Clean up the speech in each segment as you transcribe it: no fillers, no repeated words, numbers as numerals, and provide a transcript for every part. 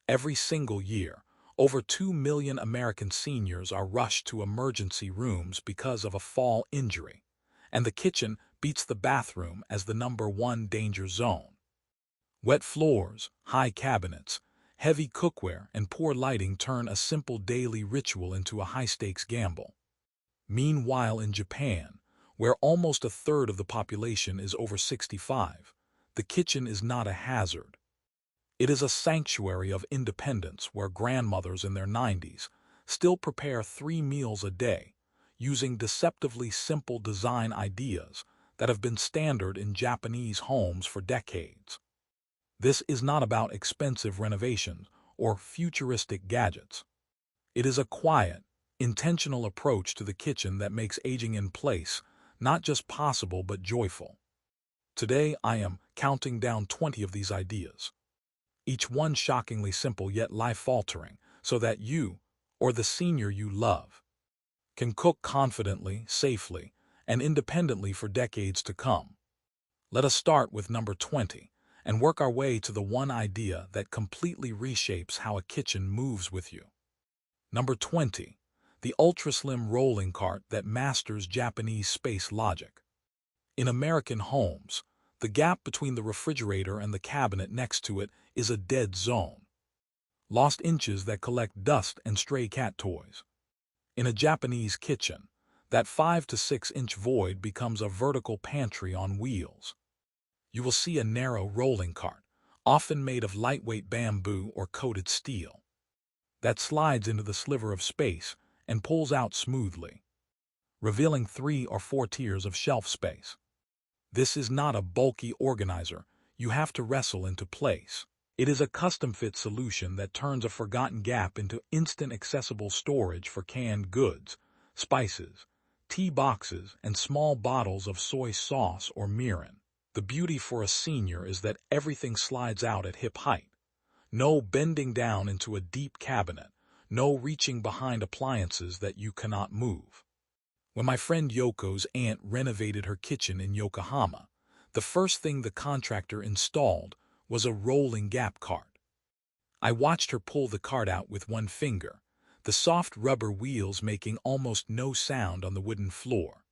Every single year, over 2 million American seniors are rushed to emergency rooms because of a fall injury, and the kitchen beats the bathroom as the #1 danger zone. Wet floors, high cabinets, heavy cookware, and poor lighting turn a simple daily ritual into a high-stakes gamble. Meanwhile, in Japan, where almost a third of the population is over 65, the kitchen is not a hazard. It is a sanctuary of independence where grandmothers in their 90s still prepare 3 meals a day, using deceptively simple design ideas that have been standard in Japanese homes for decades. This is not about expensive renovations or futuristic gadgets. It is a quiet, intentional approach to the kitchen that makes aging in place not just possible but joyful. Today I am counting down 20 of these ideas, each one shockingly simple yet life-altering, so that you, or the senior you love, can cook confidently, safely, and independently for decades to come. Let us start with number 20 and work our way to the one idea that completely reshapes how a kitchen moves with you. Number 20. The ultra-slim rolling cart that masters Japanese space logic. In American homes, the gap between the refrigerator and the cabinet next to it is a dead zone. Lost inches that collect dust and stray cat toys. In a Japanese kitchen, that 5 to 6 inch void becomes a vertical pantry on wheels. You will see a narrow rolling cart, often made of lightweight bamboo or coated steel, that slides into the sliver of space and pulls out smoothly, revealing 3 or 4 tiers of shelf space. This is not a bulky organizer you have to wrestle into place. It is a custom-fit solution that turns a forgotten gap into instant accessible storage for canned goods, spices, tea boxes, and small bottles of soy sauce or mirin. The beauty for a senior is that everything slides out at hip height. No bending down into a deep cabinet, no reaching behind appliances that you cannot move. When my friend Yoko's aunt renovated her kitchen in Yokohama, the first thing the contractor installed was a rolling gap cart. I watched her pull the cart out with one finger, the soft rubber wheels making almost no sound on the wooden floor.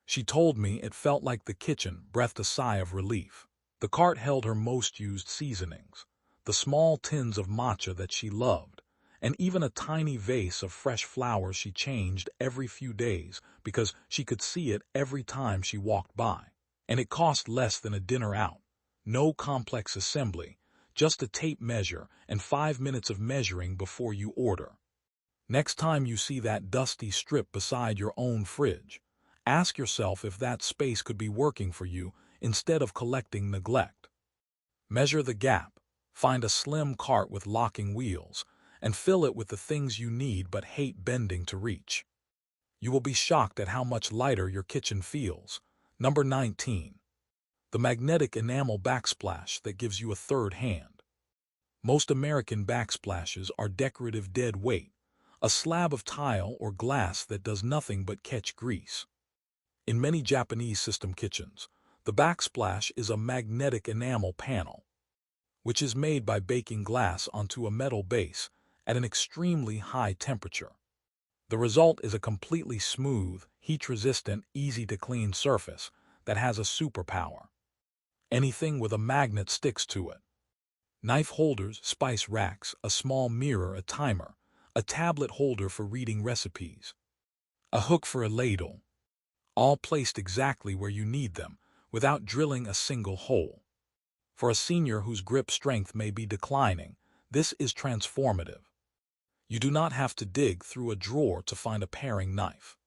She told me it felt like the kitchen breathed a sigh of relief. The cart held her most used seasonings, the small tins of matcha that she loved, and even a tiny vase of fresh flowers she changed every few days because she could see it every time she walked by. And it cost less than a dinner out. No complex assembly, just a tape measure and 5 minutes of measuring before you order. Next time you see that dusty strip beside your own fridge, ask yourself if that space could be working for you instead of collecting neglect. Measure the gap, find a slim cart with locking wheels, and fill it with the things you need but hate bending to reach. You will be shocked at how much lighter your kitchen feels. Number 19. The magnetic enamel backsplash that gives you a third hand. Most American backsplashes are decorative dead weight, a slab of tile or glass that does nothing but catch grease. In many Japanese system kitchens, the backsplash is a magnetic enamel panel, which is made by baking glass onto a metal base at an extremely high temperature. The result is a completely smooth, heat-resistant, easy-to-clean surface that has a superpower. Anything with a magnet sticks to it. Knife holders, spice racks, a small mirror, a timer, a tablet holder for reading recipes, a hook for a ladle, all placed exactly where you need them without drilling a single hole. For a senior whose grip strength may be declining, this is transformative. You do not have to dig through a drawer to find a paring knife.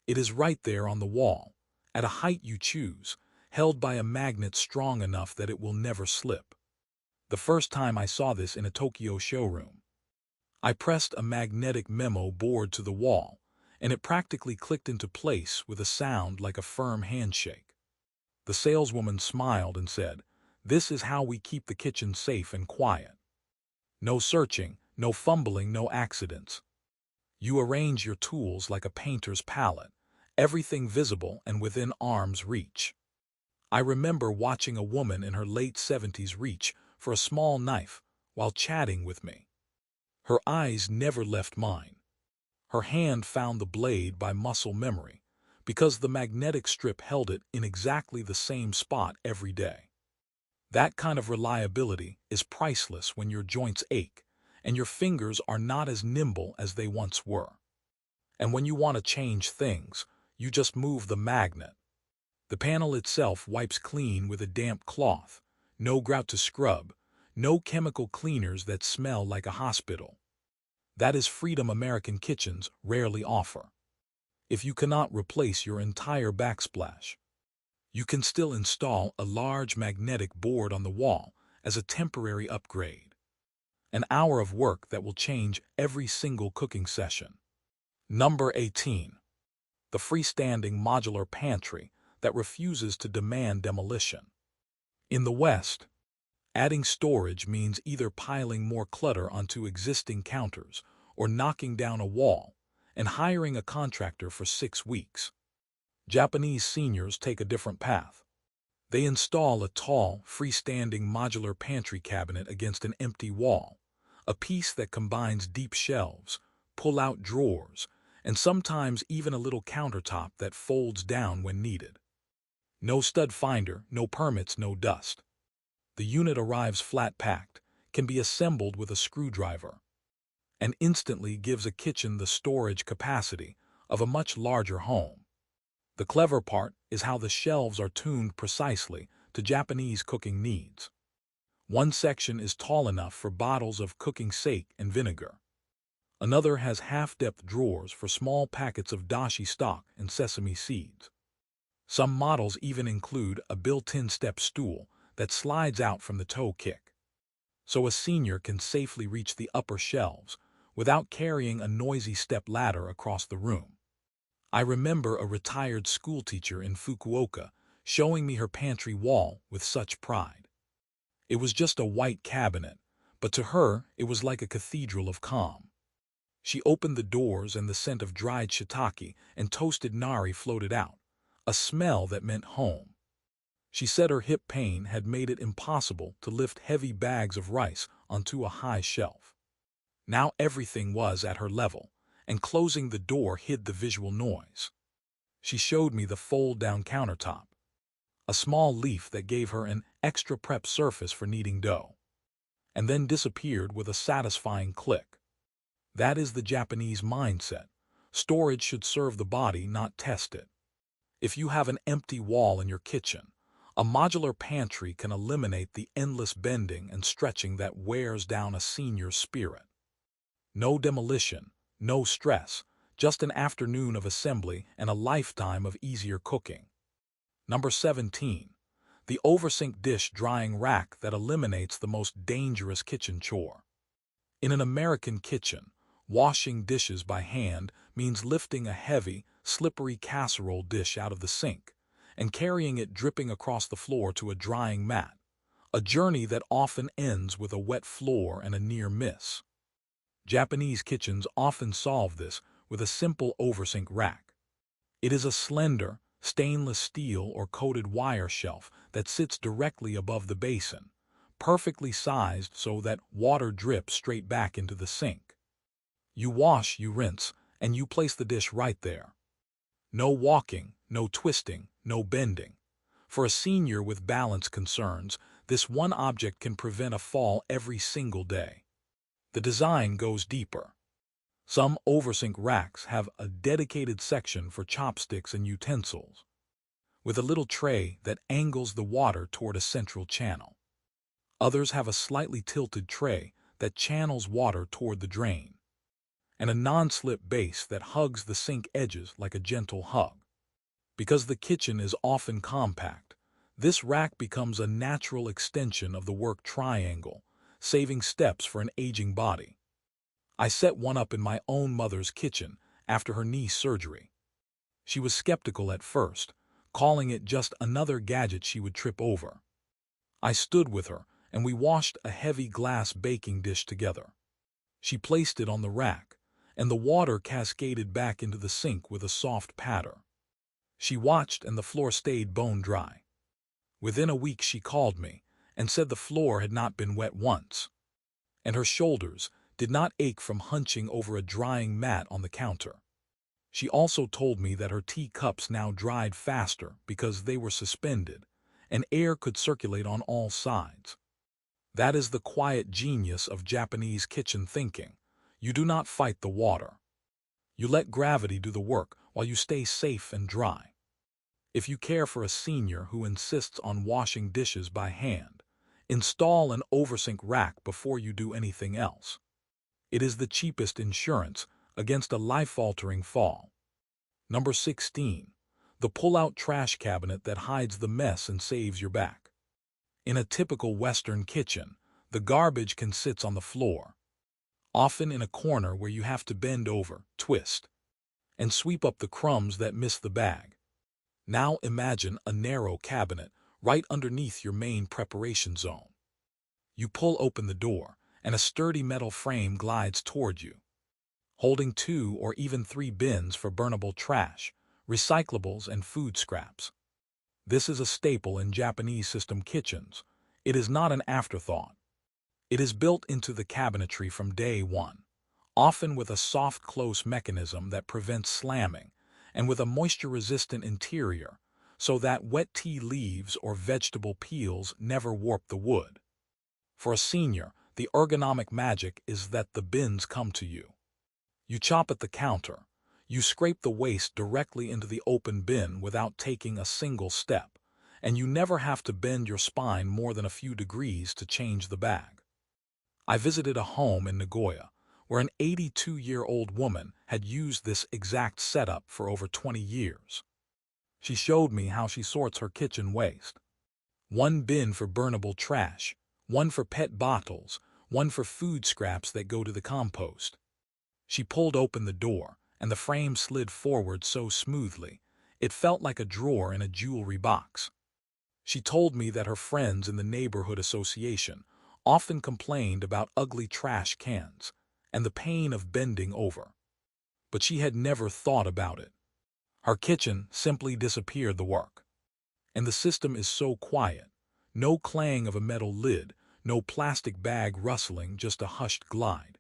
It is right there on the wall, at a height you choose, held by a magnet strong enough that it will never slip. The first time I saw this in a Tokyo showroom, I pressed a magnetic memo board to the wall, and it practically clicked into place with a sound like a firm handshake. The saleswoman smiled and said, "This is how we keep the kitchen safe and quiet. No searching, no fumbling, no accidents. You arrange your tools like a painter's palette, everything visible and within arm's reach." I remember watching a woman in her late 70s reach for a small knife while chatting with me. Her eyes never left mine. Her hand found the blade by muscle memory, because the magnetic strip held it in exactly the same spot every day. That kind of reliability is priceless when your joints ache and your fingers are not as nimble as they once were. And when you want to change things, you just move the magnet. The panel itself wipes clean with a damp cloth, no grout to scrub, no chemical cleaners that smell like a hospital. That is freedom American kitchens rarely offer. If you cannot replace your entire backsplash, you can still install a large magnetic board on the wall as a temporary upgrade. An hour of work that will change every single cooking session. Number 18. The freestanding modular pantry that refuses to demand demolition. In the West, adding storage means either piling more clutter onto existing counters or knocking down a wall and hiring a contractor for 6 weeks. Japanese seniors take a different path. They install a tall, freestanding modular pantry cabinet against an empty wall, a piece that combines deep shelves, pull-out drawers, and sometimes even a little countertop that folds down when needed. No stud finder, no permits, no dust. The unit arrives flat-packed, can be assembled with a screwdriver, and instantly gives a kitchen the storage capacity of a much larger home. The clever part is how the shelves are tuned precisely to Japanese cooking needs. One section is tall enough for bottles of cooking sake and vinegar. Another has half-depth drawers for small packets of dashi stock and sesame seeds. Some models even include a built-in step stool that slides out from the toe kick, so a senior can safely reach the upper shelves without carrying a noisy step ladder across the room. I remember a retired schoolteacher in Fukuoka showing me her pantry wall with such pride. It was just a white cabinet, but to her it was like a cathedral of calm. She opened the doors and the scent of dried shiitake and toasted nari floated out, a smell that meant home. She said her hip pain had made it impossible to lift heavy bags of rice onto a high shelf. Now everything was at her level, and closing the door hid the visual noise. She showed me the fold-down countertop, a small leaf that gave her an extra prep surface for kneading dough, and then disappeared with a satisfying click. That is the Japanese mindset. Storage should serve the body, not test it. If you have an empty wall in your kitchen, a modular pantry can eliminate the endless bending and stretching that wears down a senior's spirit. No demolition, no stress, just an afternoon of assembly and a lifetime of easier cooking. Number 17. The oversint dish drying rack that eliminates the most dangerous kitchen chore. In an American kitchen, washing dishes by hand means lifting a heavy, slippery casserole dish out of the sink and carrying it dripping across the floor to a drying mat, a journey that often ends with a wet floor and a near miss. Japanese kitchens often solve this with a simple oversint rack. It is a slender, stainless steel or coated wire shelf that sits directly above the basin, perfectly sized so that water drips straight back into the sink. You wash, you rinse, and you place the dish right there. No walking, no twisting, no bending. For a senior with balance concerns, this one object can prevent a fall every single day. The design goes deeper. Some oversint racks have a dedicated section for chopsticks and utensils, with a little tray that angles the water toward a central channel. Others have a slightly tilted tray that channels water toward the drain, and a non-slip base that hugs the sink edges like a gentle hug. Because the kitchen is often compact, this rack becomes a natural extension of the work triangle, saving steps for an aging body. I set one up in my own mother's kitchen after her knee surgery. She was skeptical at first, calling it just another gadget she would trip over. I stood with her, and we washed a heavy glass baking dish together. She placed it on the rack, and the water cascaded back into the sink with a soft patter. She watched, and the floor stayed bone dry. Within a week she called me and said the floor had not been wet once. and her shoulders did not ache from hunching over a drying mat on the counter. She also told me that her teacups now dried faster because they were suspended, and air could circulate on all sides. That is the quiet genius of Japanese kitchen thinking. You do not fight the water. You let gravity do the work while you stay safe and dry. If you care for a senior who insists on washing dishes by hand, install an oversing rack before you do anything else. It is the cheapest insurance against a life-altering fall. Number 16. The pull-out trash cabinet that hides the mess and saves your back. In a typical Western kitchen, the garbage can sit on the floor, often in a corner where you have to bend over, twist, and sweep up the crumbs that miss the bag. Now imagine a narrow cabinet right underneath your main preparation zone. You pull open the door, and a sturdy metal frame glides toward you, holding 2 or even 3 bins for burnable trash, recyclables, and food scraps. This is a staple in Japanese system kitchens. It is not an afterthought. It is built into the cabinetry from day one, often with a soft close mechanism that prevents slamming, and with a moisture-resistant interior, so that wet tea leaves or vegetable peels never warp the wood. For a senior, the ergonomic magic is that the bins come to you. You chop at the counter. You scrape the waste directly into the open bin without taking a single step, and you never have to bend your spine more than a few degrees to change the bag. I visited a home in Nagoya where an 82-year-old woman had used this exact setup for over 20 years. She showed me how she sorts her kitchen waste. 1 bin for burnable trash, 1 for PET bottles, 1 for food scraps that go to the compost. She pulled open the door, and the frame slid forward so smoothly, it felt like a drawer in a jewelry box. She told me that her friends in the neighborhood association often complained about ugly trash cans and the pain of bending over. But she had never thought about it. Her kitchen simply disappeared the work. And the system is so quiet. No clang of a metal lid, no plastic bag rustling, just a hushed glide.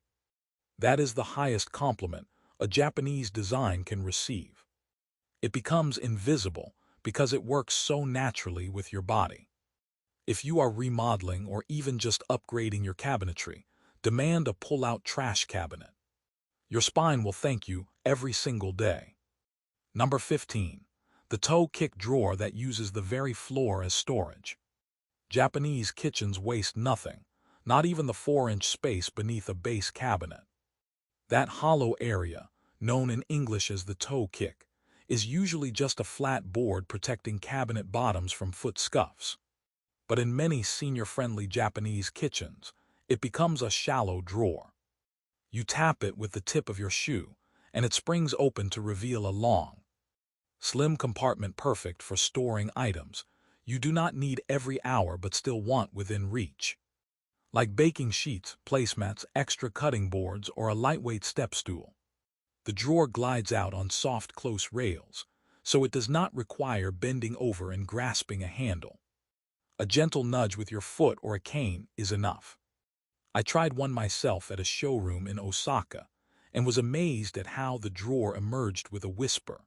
That is the highest compliment a Japanese design can receive. It becomes invisible because it works so naturally with your body. If you are remodeling or even just upgrading your cabinetry, demand a pull-out trash cabinet. Your spine will thank you every single day. Number 15. The toe kick drawer that uses the very floor as storage. Japanese kitchens waste nothing, not even the 4-inch space beneath a base cabinet. That hollow area, known in English as the toe kick, is usually just a flat board protecting cabinet bottoms from foot scuffs. But in many senior-friendly Japanese kitchens, it becomes a shallow drawer. You tap it with the tip of your shoe, and it springs open to reveal a long, slim compartment perfect for storing items you do not need every hour but still want within reach. Like baking sheets, placemats, extra cutting boards, or a lightweight step stool. The drawer glides out on soft, close rails, so it does not require bending over and grasping a handle. A gentle nudge with your foot or a cane is enough. I tried one myself at a showroom in Osaka and was amazed at how the drawer emerged with a whisper,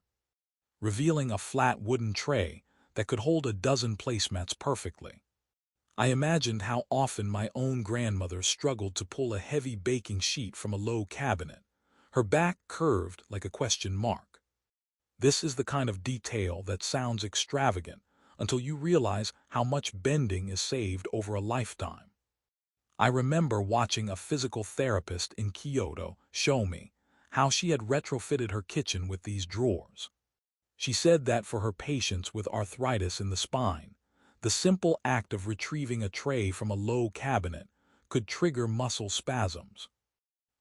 revealing a flat wooden tray that could hold a dozen placemats perfectly. I imagined how often my own grandmother struggled to pull a heavy baking sheet from a low cabinet, her back curved like a question mark. This is the kind of detail that sounds extravagant until you realize how much bending is saved over a lifetime. I remember watching a physical therapist in Kyoto show me how she had retrofitted her kitchen with these drawers. She said that for her patients with arthritis in the spine, the simple act of retrieving a tray from a low cabinet could trigger muscle spasms.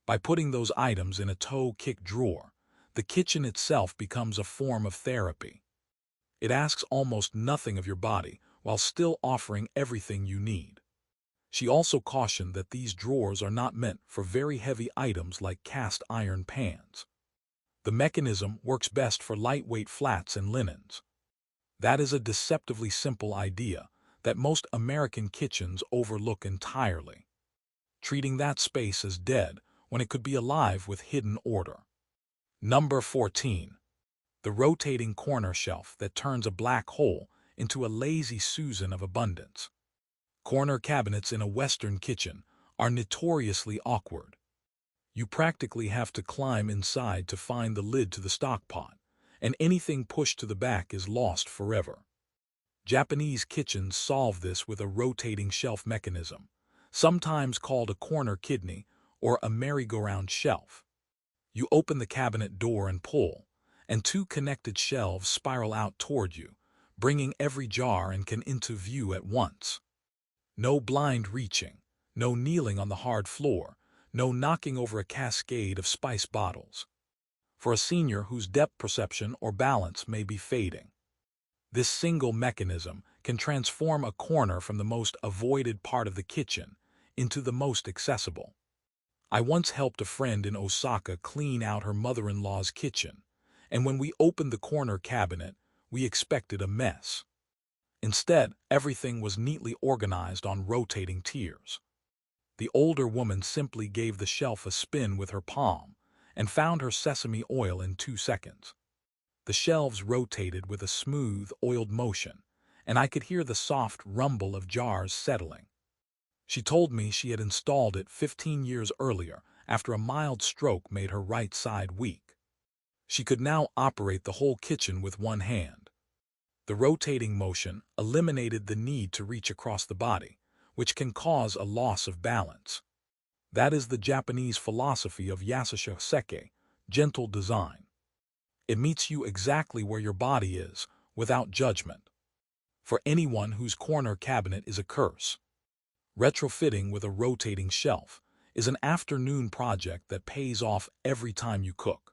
By putting those items in a toe-kick drawer, the kitchen itself becomes a form of therapy. It asks almost nothing of your body while still offering everything you need. She also cautioned that these drawers are not meant for very heavy items like cast iron pans. The mechanism works best for lightweight flats and linens. That is a deceptively simple idea that most American kitchens overlook entirely. treating that space as dead when it could be alive with hidden order. Number 14. The rotating corner shelf that turns a black hole into a lazy Susan of abundance. Corner cabinets in a Western kitchen are notoriously awkward. You practically have to climb inside to find the lid to the stock pot, and anything pushed to the back is lost forever. Japanese kitchens solve this with a rotating shelf mechanism, sometimes called a corner kidney or a merry-go-round shelf. You open the cabinet door and pull, and two connected shelves spiral out toward you, bringing every jar and can into view at once. No blind reaching, no kneeling on the hard floor, no knocking over a cascade of spice bottles. For a senior whose depth perception or balance may be fading, this single mechanism can transform a corner from the most avoided part of the kitchen into the most accessible. I once helped a friend in Osaka clean out her mother-in-law's kitchen, and when we opened the corner cabinet, we expected a mess. Instead, everything was neatly organized on rotating tiers. The older woman simply gave the shelf a spin with her palm and found her sesame oil in 2 seconds. The shelves rotated with a smooth, oiled motion, and I could hear the soft rumble of jars settling. She told me she had installed it 15 years earlier after a mild stroke made her right side weak. She could now operate the whole kitchen with one hand. The rotating motion eliminated the need to reach across the body, which can cause a loss of balance. That is the Japanese philosophy of yasasha seke, gentle design. It meets you exactly where your body is, without judgment. For anyone whose corner cabinet is a curse, retrofitting with a rotating shelf is an afternoon project that pays off every time you cook.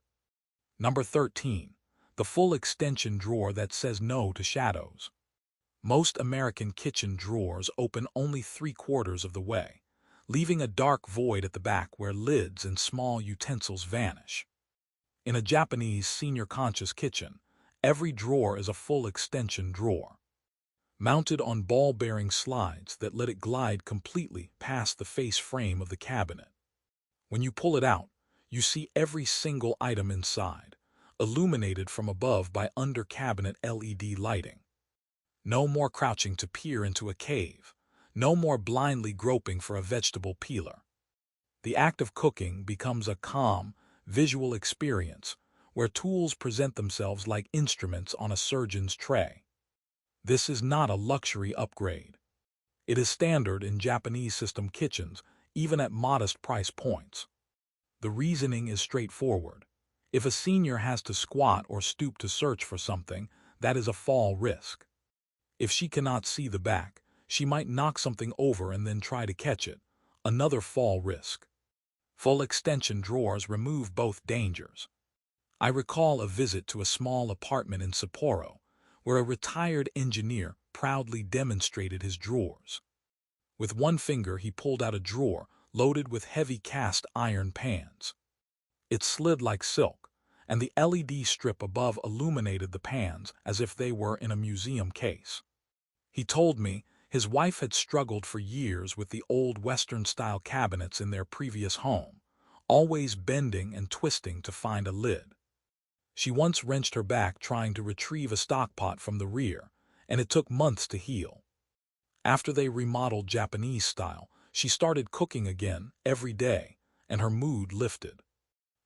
Number 13. The full extension drawer that says no to shadows. Most American kitchen drawers open only 3/4 of the way, leaving a dark void at the back where lids and small utensils vanish. In a Japanese senior-conscious kitchen, every drawer is a full extension drawer, mounted on ball-bearing slides that let it glide completely past the face frame of the cabinet. When you pull it out, you see every single item inside, illuminated from above by under-cabinet LED lighting. No more crouching to peer into a cave, no more blindly groping for a vegetable peeler. The act of cooking becomes a calm, visual experience where tools present themselves like instruments on a surgeon's tray. This is not a luxury upgrade. It is standard in Japanese system kitchens, even at modest price points. The reasoning is straightforward. If a senior has to squat or stoop to search for something, that is a fall risk. If she cannot see the back, she might knock something over and then try to catch it, another fall risk. Full extension drawers remove both dangers. I recall a visit to a small apartment in Sapporo, where a retired engineer proudly demonstrated his drawers. With one finger he pulled out a drawer loaded with heavy cast iron pans. It slid like silk, and the LED strip above illuminated the pans as if they were in a museum case. He told me his wife had struggled for years with the old Western-style cabinets in their previous home, always bending and twisting to find a lid. She once wrenched her back trying to retrieve a stockpot from the rear, and it took months to heal. After they remodeled Japanese style, she started cooking again every day, and her mood lifted.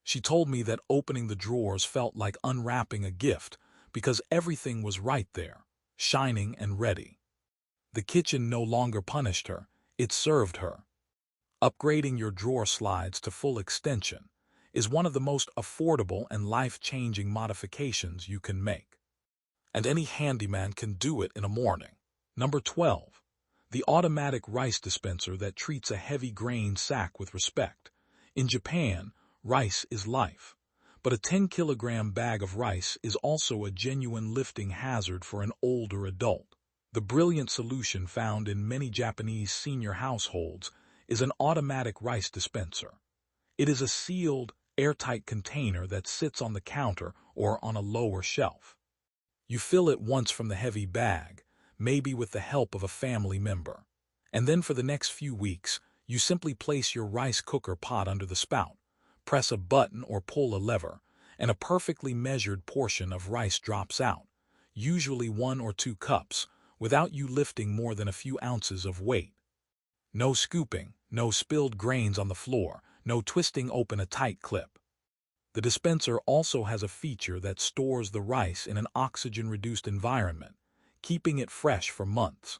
She told me that opening the drawers felt like unwrapping a gift because everything was right there, shining and ready. The kitchen no longer punished her, it served her. Upgrading your drawer slides to full extension is one of the most affordable and life-changing modifications you can make. And any handyman can do it in a morning. Number 12. The automatic rice dispenser that treats a heavy grain sack with respect. In Japan, rice is life, but a 10-kilogram bag of rice is also a genuine lifting hazard for an older adult. The brilliant solution found in many Japanese senior households is an automatic rice dispenser. It is a sealed, airtight container that sits on the counter or on a lower shelf. You fill it once from the heavy bag, maybe with the help of a family member, and then for the next few weeks, You simply place your rice cooker pot under the spout, press a button or pull a lever, and a perfectly measured portion of rice drops out, usually 1 or 2 cups, without you lifting more than a few ounces of weight. No scooping, no spilled grains on the floor, no twisting open a tight clip. The dispenser also has a feature that stores the rice in an oxygen-reduced environment, keeping it fresh for months.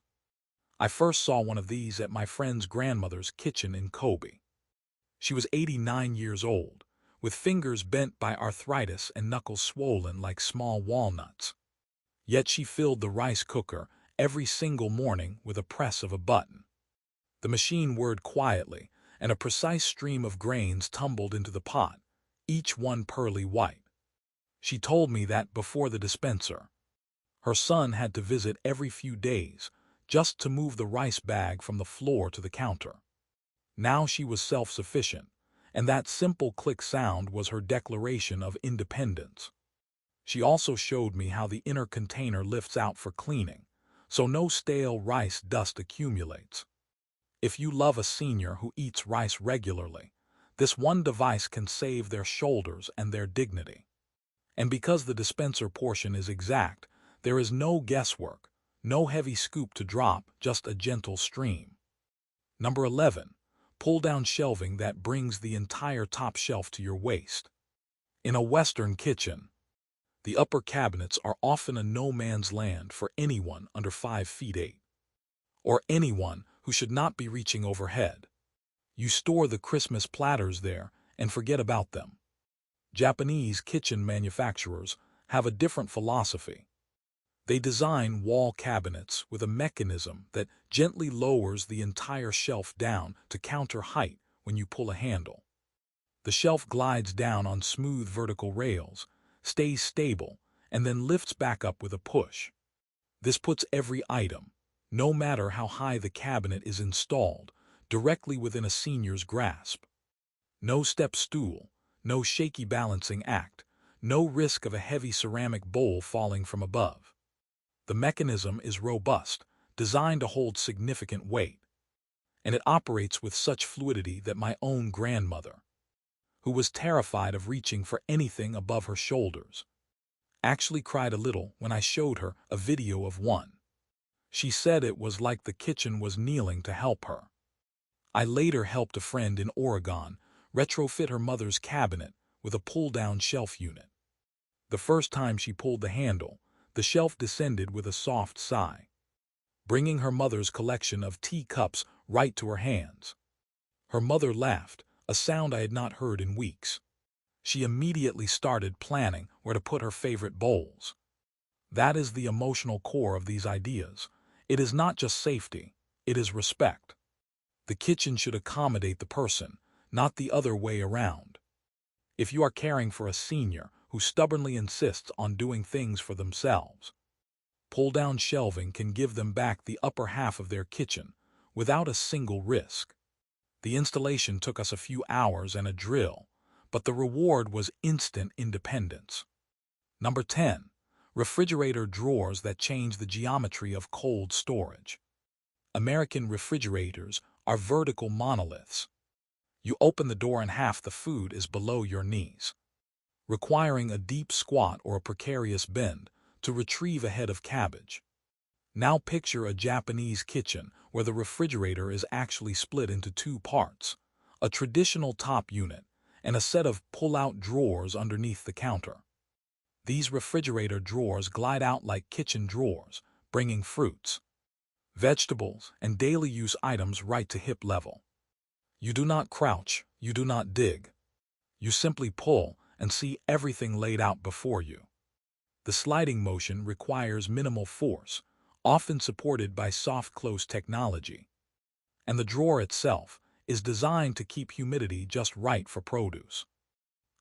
I first saw one of these at my friend's grandmother's kitchen in Kobe. She was 89 years old, with fingers bent by arthritis and knuckles swollen like small walnuts. Yet she filled the rice cooker every single morning with a press of a button. The machine whirred quietly, and a precise stream of grains tumbled into the pot, each one pearly white. She told me that before the dispenser, her son had to visit every few days just to move the rice bag from the floor to the counter. Now she was self-sufficient, and that simple click sound was her declaration of independence. She also showed me how the inner container lifts out for cleaning, so no stale rice dust accumulates. If you love a senior who eats rice regularly, this one device can save their shoulders and their dignity. And because the dispenser portion is exact, there is no guesswork, no heavy scoop to drop, just a gentle stream. Number 11. Pull-down shelving that brings the entire top shelf to your waist. In a Western kitchen, the upper cabinets are often a no-man's land for anyone under 5 feet 8, or anyone who should not be reaching overhead. You store the Christmas platters there and forget about them. Japanese kitchen manufacturers have a different philosophy. They design wall cabinets with a mechanism that gently lowers the entire shelf down to counter height when you pull a handle. The shelf glides down on smooth vertical rails, stays stable, and then lifts back up with a push. This puts every item, no matter how high the cabinet is installed, directly within a senior's grasp. No step stool, no shaky balancing act, no risk of a heavy ceramic bowl falling from above. The mechanism is robust, designed to hold significant weight, and it operates with such fluidity that my own grandmother, who was terrified of reaching for anything above her shoulders, actually cried a little when I showed her a video of one. She said it was like the kitchen was kneeling to help her. I later helped a friend in Oregon retrofit her mother's cabinet with a pull-down shelf unit. The first time she pulled the handle, the shelf descended with a soft sigh, bringing her mother's collection of teacups right to her hands. Her mother laughed, a sound I had not heard in weeks. She immediately started planning where to put her favorite bowls. That is the emotional core of these ideas. It is not just safety, it is respect. The kitchen should accommodate the person, not the other way around. If you are caring for a senior who stubbornly insists on doing things for themselves, pull-down shelving can give them back the upper half of their kitchen without a single risk. The installation took us a few hours and a drill, but the reward was instant independence. Number 10. Refrigerator drawers that change the geometry of cold storage. American refrigerators are vertical monoliths. You open the door and half the food is below your knees, requiring a deep squat or a precarious bend to retrieve a head of cabbage. Now picture a Japanese kitchen where the refrigerator is actually split into 2 parts, a traditional top unit and a set of pull-out drawers underneath the counter. These refrigerator drawers glide out like kitchen drawers, bringing fruits, vegetables, and daily use items right to hip level. You do not crouch, you do not dig. You simply pull and see everything laid out before you. The sliding motion requires minimal force, often supported by soft-close technology. And the drawer itself is designed to keep humidity just right for produce.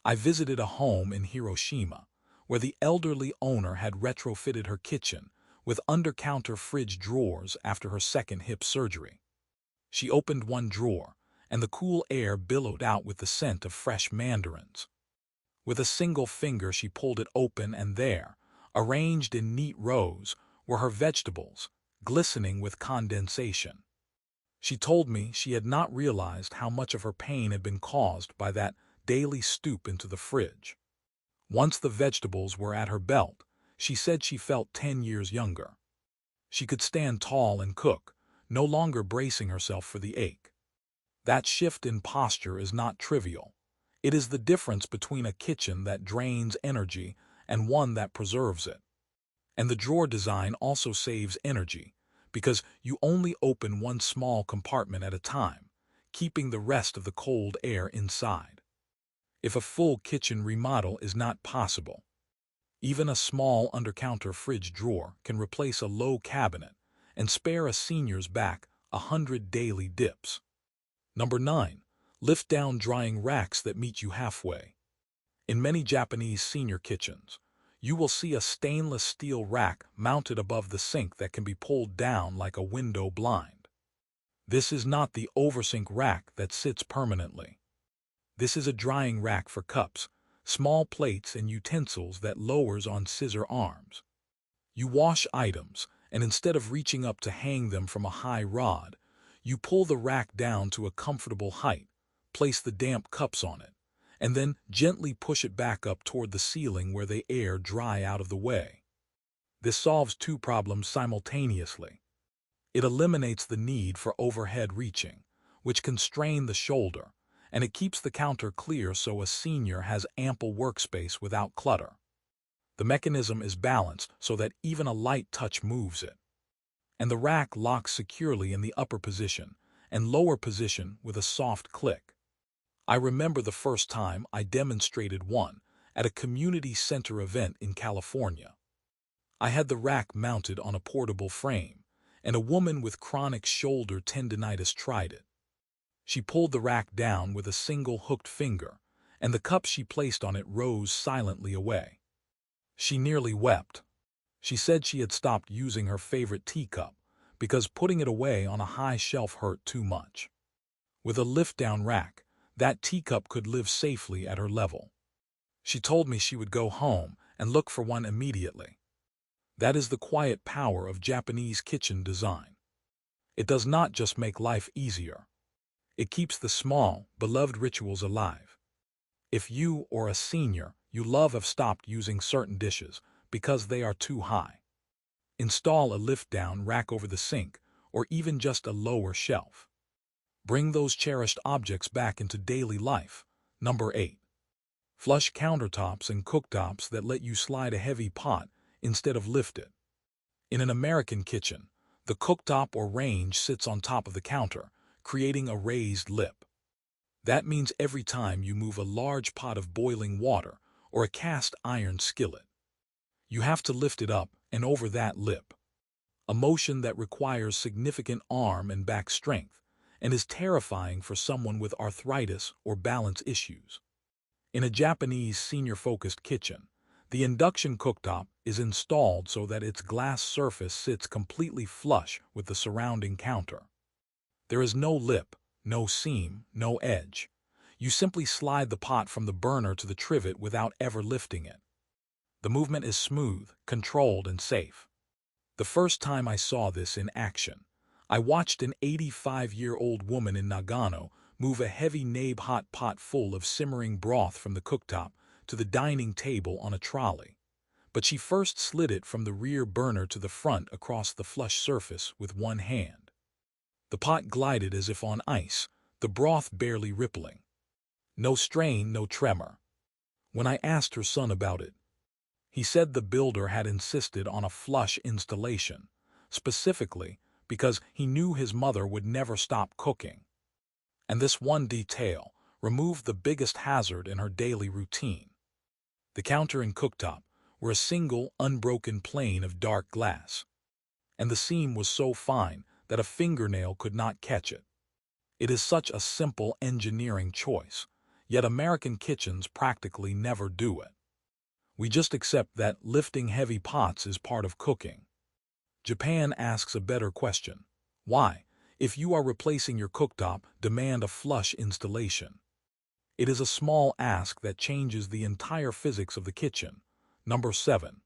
I visited a home in Hiroshima where the elderly owner had retrofitted her kitchen with under-counter fridge drawers after her second hip surgery. She opened one drawer, and the cool air billowed out with the scent of fresh mandarins. With a single finger she pulled it open, and there, arranged in neat rows, were her vegetables, glistening with condensation. She told me she had not realized how much of her pain had been caused by that daily stoop into the fridge. Once the vegetables were at her belt, she said she felt 10 years younger. She could stand tall and cook, no longer bracing herself for the ache. That shift in posture is not trivial. It is the difference between a kitchen that drains energy and one that preserves it. And the drawer design also saves energy, because you only open one small compartment at a time, keeping the rest of the cold air inside. If a full kitchen remodel is not possible, even a small under-counter fridge drawer can replace a low cabinet and spare a senior's back 100 daily dips. Number 9. Lift down drying racks that meet you halfway. In many Japanese senior kitchens, you will see a stainless steel rack mounted above the sink that can be pulled down like a window blind. This is not the oversing rack that sits permanently. This is a drying rack for cups, small plates, and utensils that lowers on scissor arms. You wash items, and instead of reaching up to hang them from a high rod, you pull the rack down to a comfortable height, place the damp cups on it, and then gently push it back up toward the ceiling where they air dry out of the way. This solves two problems simultaneously. It eliminates the need for overhead reaching, which can strain the shoulder, and it keeps the counter clear so a senior has ample workspace without clutter. The mechanism is balanced so that even a light touch moves it. And the rack locks securely in the upper position and lower position with a soft click. I remember the first time I demonstrated one at a community center event in California. I had the rack mounted on a portable frame, and a woman with chronic shoulder tendinitis tried it. She pulled the rack down with a single hooked finger, and the cup she placed on it rose silently away. She nearly wept. She said she had stopped using her favorite teacup because putting it away on a high shelf hurt too much. With a lift-down rack, that teacup could live safely at her level. She told me she would go home and look for one immediately. That is the quiet power of Japanese kitchen design. It does not just make life easier. It keeps the small, beloved rituals alive. If you or a senior you love have stopped using certain dishes because they are too high, install a lift-down rack over the sink or even just a lower shelf. Bring those cherished objects back into daily life. Number 8. Flush countertops and cooktops that let you slide a heavy pot instead of lift it. In an American kitchen, the cooktop or range sits on top of the counter, creating a raised lip. That means every time you move a large pot of boiling water or a cast iron skillet, you have to lift it up and over that lip, a motion that requires significant arm and back strength and is terrifying for someone with arthritis or balance issues. In a Japanese senior-focused kitchen, the induction cooktop is installed so that its glass surface sits completely flush with the surrounding counter. There is no lip, no seam, no edge. You simply slide the pot from the burner to the trivet without ever lifting it. The movement is smooth, controlled, and safe. The first time I saw this in action, I watched an 85-year-old woman in Nagano move a heavy Nabe hot pot full of simmering broth from the cooktop to the dining table on a trolley. But she first slid it from the rear burner to the front across the flush surface with one hand. The pot glided as if on ice, the broth barely rippling. No strain, no tremor. When I asked her son about it, he said the builder had insisted on a flush installation, specifically because he knew his mother would never stop cooking. And this one detail removed the biggest hazard in her daily routine. The counter and cooktop were a single, unbroken plane of dark glass, and the seam was so fine that a fingernail could not catch it. It is such a simple engineering choice, yet American kitchens practically never do it. We just accept that lifting heavy pots is part of cooking. Japan asks a better question. Why, if you are replacing your cooktop, demand a flush installation? It is a small ask that changes the entire physics of the kitchen. Number 7.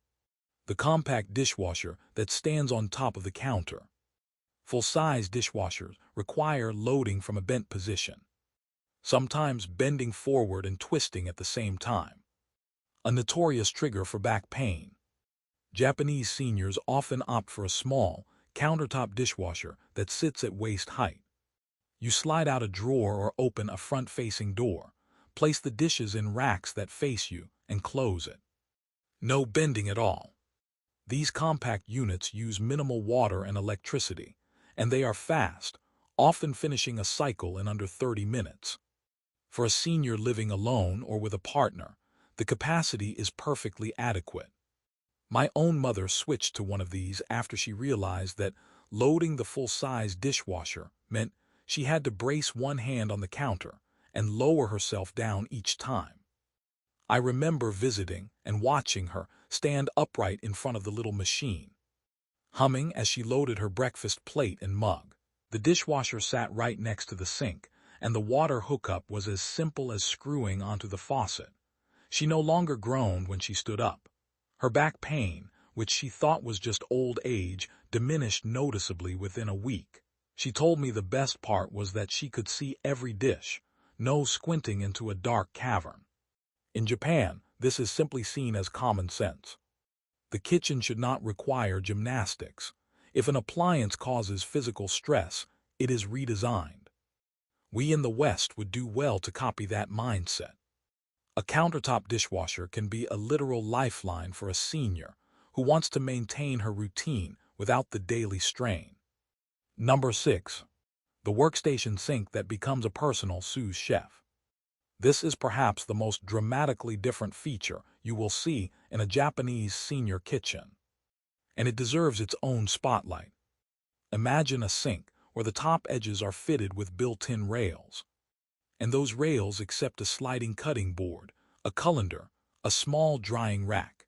The compact dishwasher that stands on top of the counter. Full-size dishwashers require loading from a bent position, sometimes bending forward and twisting at the same time, a notorious trigger for back pain. Japanese seniors often opt for a small, countertop dishwasher that sits at waist height. You slide out a drawer or open a front-facing door, place the dishes in racks that face you, and close it. No bending at all. These compact units use minimal water and electricity, and they are fast, often finishing a cycle in under 30 minutes. For a senior living alone or with a partner, the capacity is perfectly adequate. My own mother switched to one of these after she realized that loading the full-size dishwasher meant she had to brace one hand on the counter and lower herself down each time. I remember visiting and watching her stand upright in front of the little machine, humming as she loaded her breakfast plate and mug. The dishwasher sat right next to the sink, and the water hookup was as simple as screwing onto the faucet. She no longer groaned when she stood up. Her back pain, which she thought was just old age, diminished noticeably within a week. She told me the best part was that she could see every dish, no squinting into a dark cavern. In Japan, this is simply seen as common sense. The kitchen should not require gymnastics. If an appliance causes physical stress, it is redesigned. We in the West would do well to copy that mindset. A countertop dishwasher can be a literal lifeline for a senior who wants to maintain her routine without the daily strain. Number 6. The workstation sink that becomes a personal sous chef. This is perhaps the most dramatically different feature you will see in a Japanese senior kitchen, and it deserves its own spotlight. Imagine a sink where the top edges are fitted with built-in rails, and those rails accept a sliding cutting board, a colander, a small drying rack,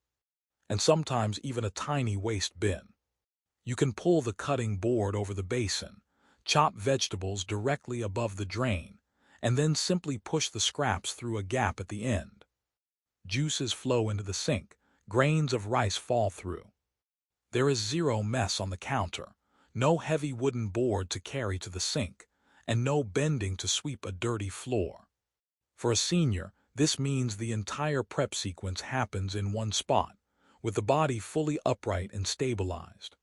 and sometimes even a tiny waste bin. You can pull the cutting board over the basin, chop vegetables directly above the drain, and then simply push the scraps through a gap at the end. Juices flow into the sink, grains of rice fall through. There is zero mess on the counter, no heavy wooden board to carry to the sink, and no bending to sweep a dirty floor. For a senior, this means the entire prep sequence happens in one spot, with the body fully upright and stabilized.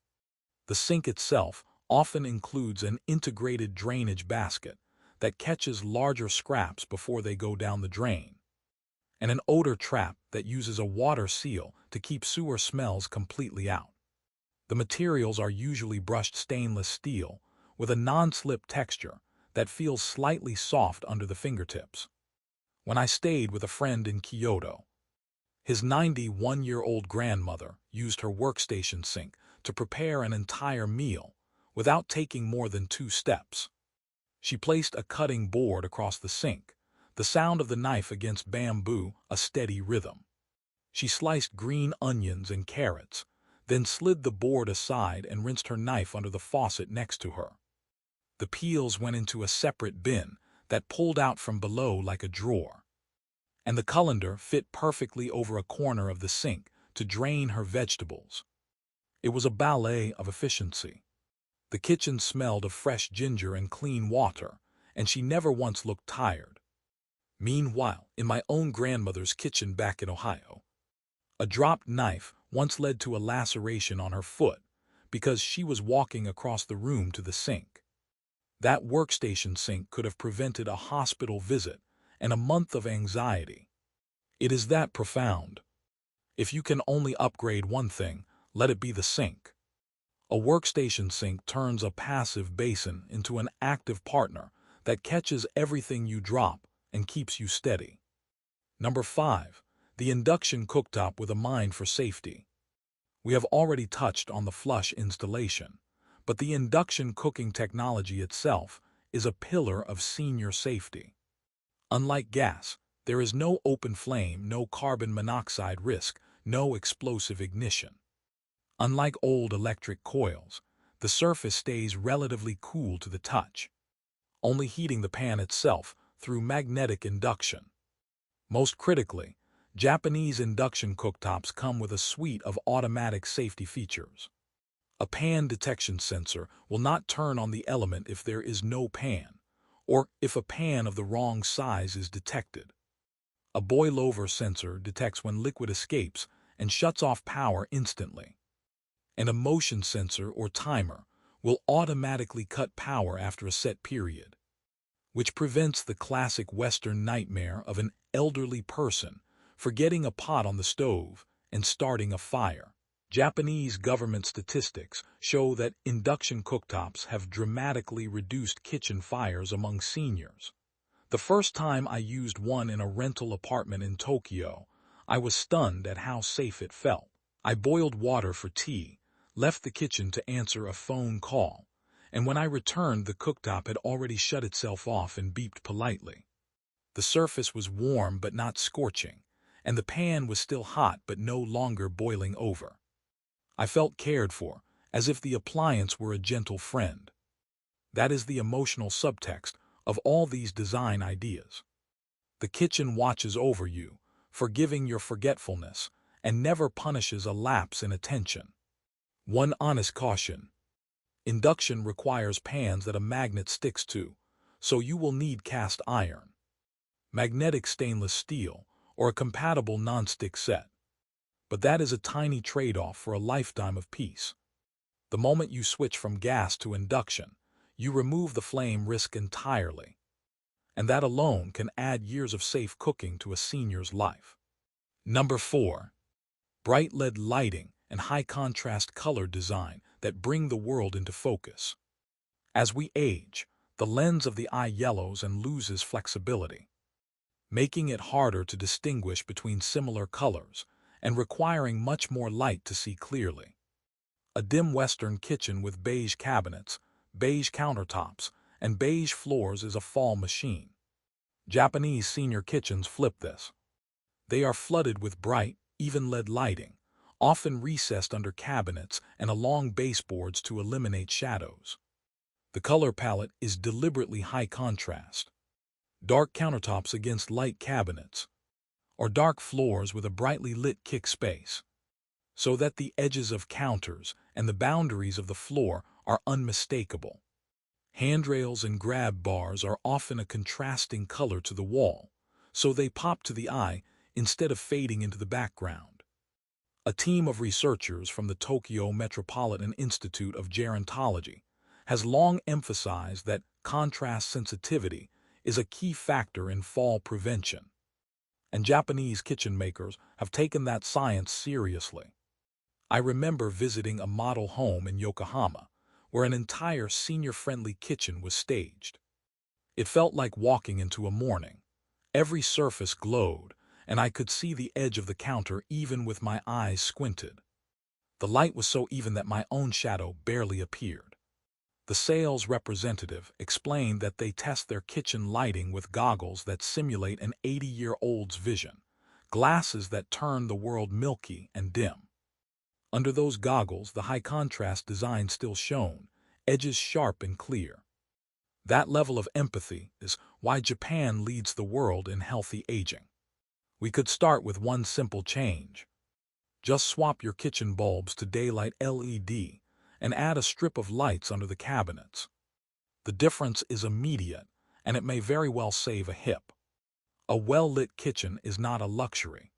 The sink itself often includes an integrated drainage basket that catches larger scraps before they go down the drain, and an odor trap that uses a water seal to keep sewer smells completely out. The materials are usually brushed stainless steel with a non-slip texture that feels slightly soft under the fingertips. When I stayed with a friend in Kyoto, his 91-year-old grandmother used her workstation sink to prepare an entire meal without taking more than 2 steps. She placed a cutting board across the sink, the sound of the knife against bamboo a steady rhythm. She sliced green onions and carrots, then slid the board aside and rinsed her knife under the faucet next to her. The peels went into a separate bin that pulled out from below like a drawer, and the colander fit perfectly over a corner of the sink to drain her vegetables. It was a ballet of efficiency. The kitchen smelled of fresh ginger and clean water, and she never once looked tired. Meanwhile, in my own grandmother's kitchen back in Ohio, a dropped knife once led to a laceration on her foot because she was walking across the room to the sink. That workstation sink could have prevented a hospital visit and a month of anxiety. It is that profound. If you can only upgrade one thing, let it be the sink. A workstation sink turns a passive basin into an active partner that catches everything you drop and keeps you steady. Number 5. The induction cooktop with a mind for safety. We have already touched on the flush installation, but the induction cooking technology itself is a pillar of senior safety. Unlike gas, there is no open flame, no carbon monoxide risk, no explosive ignition. Unlike old electric coils, the surface stays relatively cool to the touch, only heating the pan itself through magnetic induction. Most critically, Japanese induction cooktops come with a suite of automatic safety features. A pan detection sensor will not turn on the element if there is no pan, or if a pan of the wrong size is detected. A boil-over sensor detects when liquid escapes and shuts off power instantly. And a motion sensor or timer will automatically cut power after a set period, which prevents the classic Western nightmare of an elderly person forgetting a pot on the stove and starting a fire. Japanese government statistics show that induction cooktops have dramatically reduced kitchen fires among seniors. The first time I used one in a rental apartment in Tokyo, I was stunned at how safe it felt. I boiled water for tea, left the kitchen to answer a phone call, and when I returned, the cooktop had already shut itself off and beeped politely. The surface was warm but not scorching, and the pan was still hot but no longer boiling over. I felt cared for, as if the appliance were a gentle friend. That is the emotional subtext of all these design ideas. The kitchen watches over you, forgiving your forgetfulness, and never punishes a lapse in attention. One honest caution: induction requires pans that a magnet sticks to, so you will need cast iron, magnetic stainless steel, or a compatible non-stick set. But that is a tiny trade-off for a lifetime of peace. The moment you switch from gas to induction, you remove the flame risk entirely. And that alone can add years of safe cooking to a senior's life. Number 4. Bright LED lighting and high-contrast color design that bring the world into focus. As we age, the lens of the eye yellows and loses flexibility, making it harder to distinguish between similar colors and requiring much more light to see clearly. A dim Western kitchen with beige cabinets, beige countertops, and beige floors is a fall machine. Japanese senior kitchens flip this. They are flooded with bright, even LED lighting, often recessed under cabinets and along baseboards to eliminate shadows. The color palette is deliberately high contrast. Dark countertops against light cabinets, or dark floors with a brightly lit kick space, so that the edges of counters and the boundaries of the floor are unmistakable. Handrails and grab bars are often a contrasting color to the wall, so they pop to the eye instead of fading into the background. A team of researchers from the Tokyo Metropolitan Institute of Gerontology has long emphasized that contrast sensitivity is a key factor in fall prevention, and Japanese kitchen makers have taken that science seriously. I remember visiting a model home in Yokohama, where an entire senior-friendly kitchen was staged. It felt like walking into a morning. Every surface glowed, and I could see the edge of the counter even with my eyes squinted. The light was so even that my own shadow barely appeared. The sales representative explained that they test their kitchen lighting with goggles that simulate an 80-year-old's vision, glasses that turn the world milky and dim. Under those goggles, the high-contrast design still shone, edges sharp and clear. That level of empathy is why Japan leads the world in healthy aging. We could start with one simple change. Just swap your kitchen bulbs to daylight LED and add a strip of lights under the cabinets. The difference is immediate, and it may very well save a hip. A well-lit kitchen is not a luxury.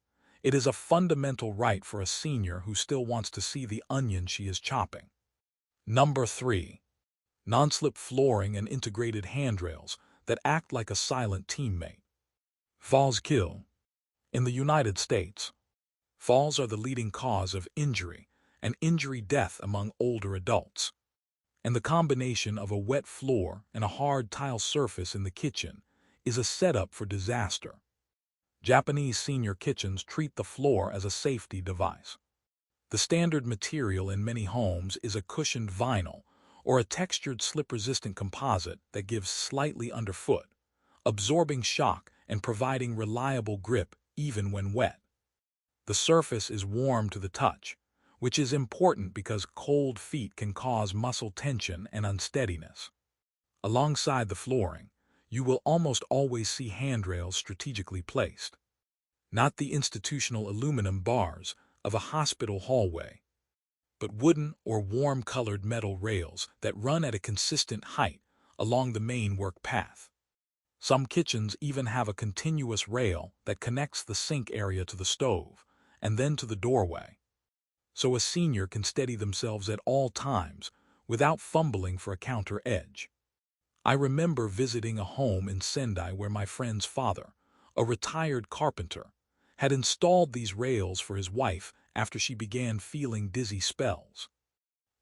It is a fundamental right for a senior who still wants to see the onion she is chopping. Number 3. Non-slip flooring and integrated handrails that act like a silent teammate. Falls kill. In the United States, falls are the leading cause of injury and injury death among older adults. And the combination of a wet floor and a hard tile surface in the kitchen is a setup for disaster. Japanese senior kitchens treat the floor as a safety device. The standard material in many homes is a cushioned vinyl or a textured slip-resistant composite that gives slightly underfoot, absorbing shock and providing reliable grip even when wet. The surface is warm to the touch, which is important because cold feet can cause muscle tension and unsteadiness. Alongside the flooring, you will almost always see handrails strategically placed, not the institutional aluminum bars of a hospital hallway, but wooden or warm-colored metal rails that run at a consistent height along the main work path. Some kitchens even have a continuous rail that connects the sink area to the stove and then to the doorway, so a senior can steady themselves at all times without fumbling for a counter edge. I remember visiting a home in Sendai where my friend's father, a retired carpenter, had installed these rails for his wife after she began feeling dizzy spells.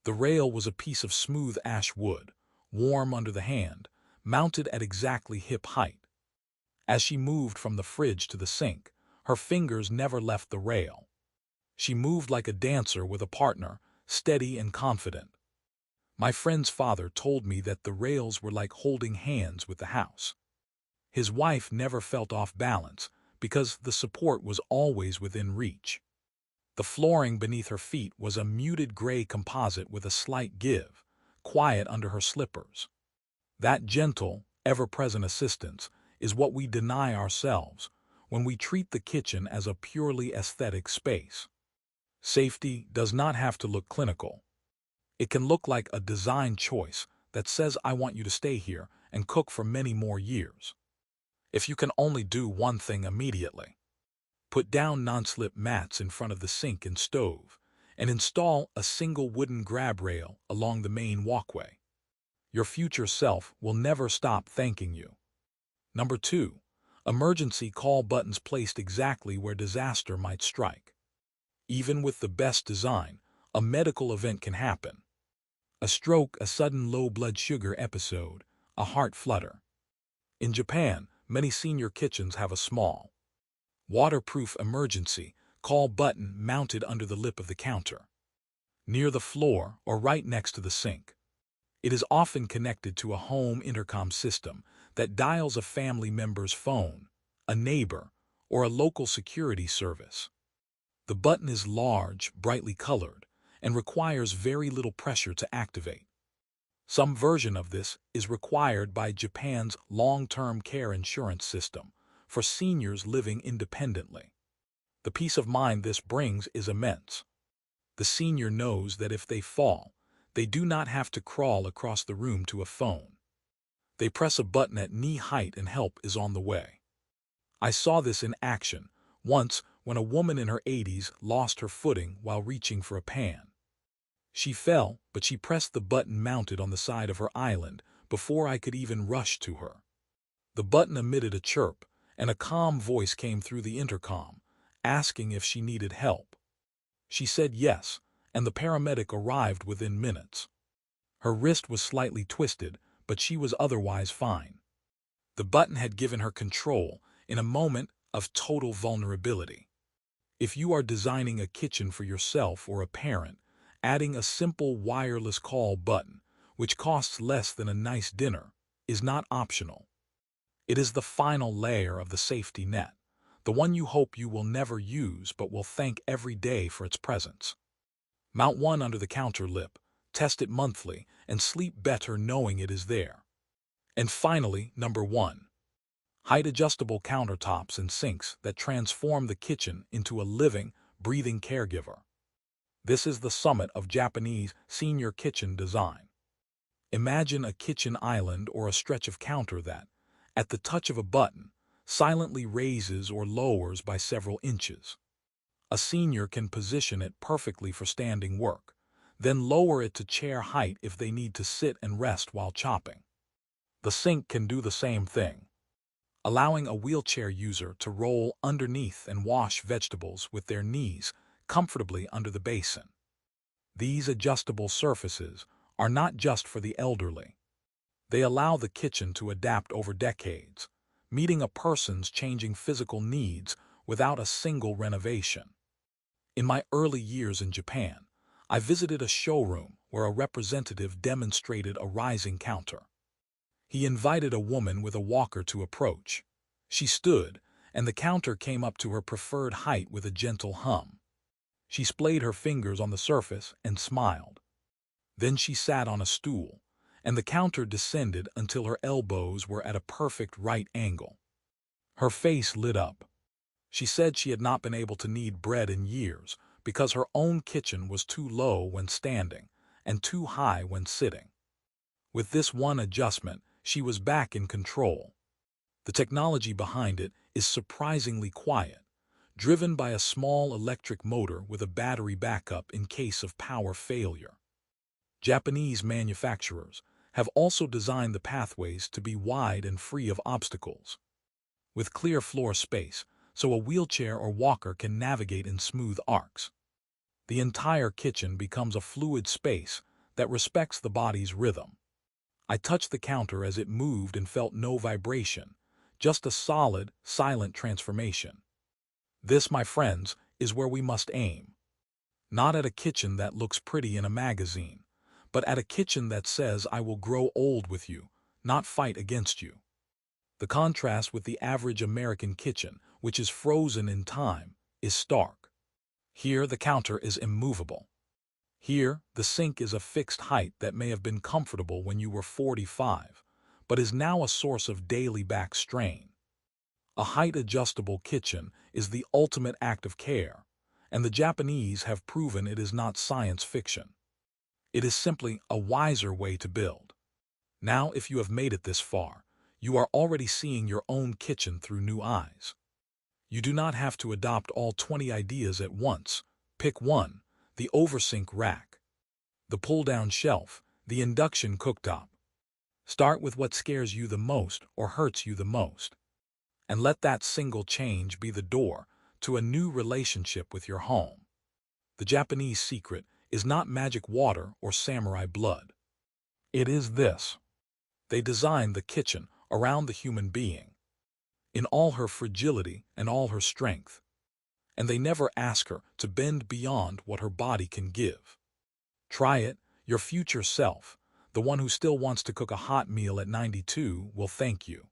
The rail was a piece of smooth ash wood, warm under the hand, mounted at exactly hip height. As she moved from the fridge to the sink, her fingers never left the rail. She moved like a dancer with a partner, steady and confident. My friend's father told me that the rails were like holding hands with the house. His wife never felt off balance because the support was always within reach. The flooring beneath her feet was a muted gray composite with a slight give, quiet under her slippers. That gentle, ever-present assistance is what we deny ourselves when we treat the kitchen as a purely aesthetic space. Safety does not have to look clinical. It can look like a design choice that says, "I want you to stay here and cook for many more years." If you can only do one thing immediately, put down non-slip mats in front of the sink and stove, and install a single wooden grab rail along the main walkway. Your future self will never stop thanking you. Number 2. Emergency call buttons placed exactly where disaster might strike. Even with the best design, a medical event can happen. A stroke, a sudden low blood sugar episode, a heart flutter. In Japan, many senior kitchens have a small, waterproof emergency call button mounted under the lip of the counter, near the floor or right next to the sink. It is often connected to a home intercom system that dials a family member's phone, a neighbor, or a local security service. The button is large, brightly colored, and requires very little pressure to activate. Some version of this is required by Japan's long-term care insurance system for seniors living independently. The peace of mind this brings is immense. The senior knows that if they fall, they do not have to crawl across the room to a phone. They press a button at knee height and help is on the way. I saw this in action once when a woman in her 80s lost her footing while reaching for a pan. She fell, but she pressed the button mounted on the side of her island before I could even rush to her. The button emitted a chirp, and a calm voice came through the intercom, asking if she needed help. She said yes, and the paramedic arrived within minutes. Her wrist was slightly twisted, but she was otherwise fine. The button had given her control in a moment of total vulnerability. If you are designing a kitchen for yourself or a parent, adding a simple wireless call button, which costs less than a nice dinner, is not optional. It is the final layer of the safety net, the one you hope you will never use but will thank every day for its presence. Mount one under the counter lip, test it monthly, and sleep better knowing it is there. And finally, number 1. Height-adjustable countertops and sinks that transform the kitchen into a living, breathing caregiver. This is the summit of Japanese senior kitchen design. Imagine a kitchen island or a stretch of counter that, at the touch of a button, silently raises or lowers by several inches. A senior can position it perfectly for standing work, then lower it to chair height if they need to sit and rest while chopping. The sink can do the same thing, allowing a wheelchair user to roll underneath and wash vegetables with their knees comfortably under the basin. These adjustable surfaces are not just for the elderly. They allow the kitchen to adapt over decades, meeting a person's changing physical needs without a single renovation. In my early years in Japan, I visited a showroom where a representative demonstrated a rising counter. He invited a woman with a walker to approach. She stood, and the counter came up to her preferred height with a gentle hum. She splayed her fingers on the surface and smiled. Then she sat on a stool, and the counter descended until her elbows were at a perfect right angle. Her face lit up. She said she had not been able to knead bread in years, because her own kitchen was too low when standing and too high when sitting. With this one adjustment, she was back in control. The technology behind it is surprisingly quiet, driven by a small electric motor with a battery backup in case of power failure. Japanese manufacturers have also designed the pathways to be wide and free of obstacles, with clear floor space so a wheelchair or walker can navigate in smooth arcs. The entire kitchen becomes a fluid space that respects the body's rhythm. I touched the counter as it moved and felt no vibration, just a solid, silent transformation. This, my friends, is where we must aim. Not at a kitchen that looks pretty in a magazine, but at a kitchen that says, "I will grow old with you, not fight against you." The contrast with the average American kitchen, which is frozen in time, is stark. Here, the counter is immovable. Here, the sink is a fixed height that may have been comfortable when you were 45, but is now a source of daily back strain. A height-adjustable kitchen is the ultimate act of care, and the Japanese have proven it is not science fiction. It is simply a wiser way to build. Now, if you have made it this far, you are already seeing your own kitchen through new eyes. You do not have to adopt all 20 ideas at once. Pick one: the oversing rack, the pull-down shelf, the induction cooktop. Start with what scares you the most or hurts you the most, and let that single change be the door to a new relationship with your home. The Japanese secret is not magic water or samurai blood. It is this: they designed the kitchen around the human being, in all her fragility and all her strength, and they never ask her to bend beyond what her body can give. Try it. Your future self, the one who still wants to cook a hot meal at 92, will thank you.